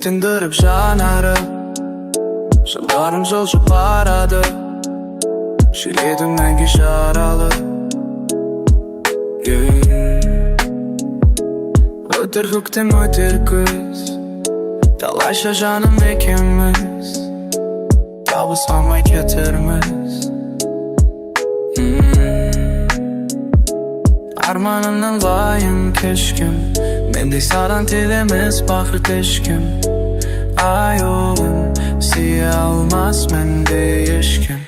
tindırıp janarım. Жылдарым жылжып барады, жүрегімнен кеш жаралы. Өтер көктем, өтер күз, талайша жаным екеуміз, табыспамай кетерміз. Armanımdan vayım keşküm, mendek sağdan tilemiz bakır teşküm. Ay oğlum, siya olmaz mende eşkim.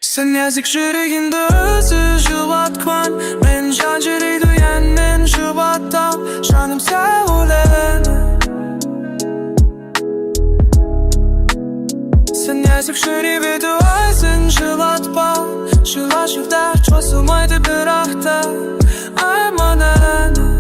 Sen yazık yüreğinde özü juvatkan, men can yüreği duyan men juvatta, canım sevulen. Sen yazık yüreğinde özün juvatpa, julaşıkta çözülmaydı bir ahta, armanan.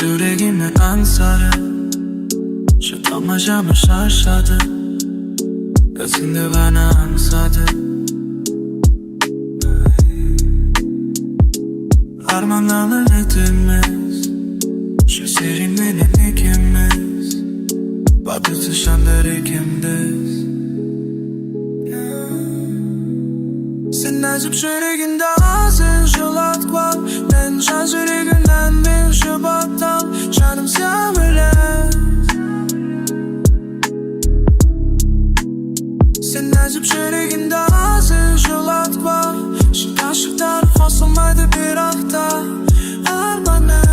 Yüreğime ansarı, şu tamacamı şaşladı, gözünde bana ansadı. Armağanlar etimiz, şu serinlerin ikimiz, badı düşenler ikimiz. Sen azıp yüreğinde ağzın jılatma, ben can yüreğinden bin şubattan, canım sevmelen. Sen azıp yüreğinde ağzın jılatma, şu taşıklar fasılmaydı bir hafta, armağanlar.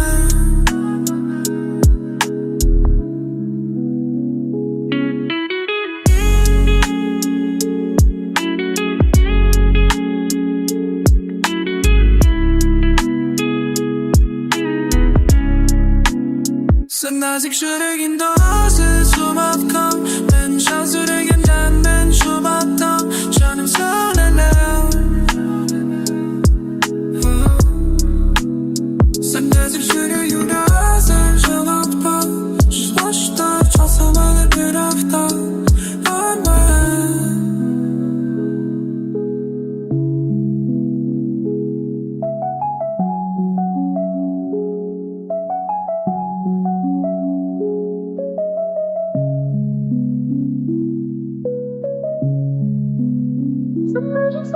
Sen nazik yüreğinde ağzı sumatkan, ben can yüreğinden ben şubattan, canım söylenen. Sen nazik yüreğinde ağzı sumatkan, şu başta çalsamalı bir hafta, aman. Some magic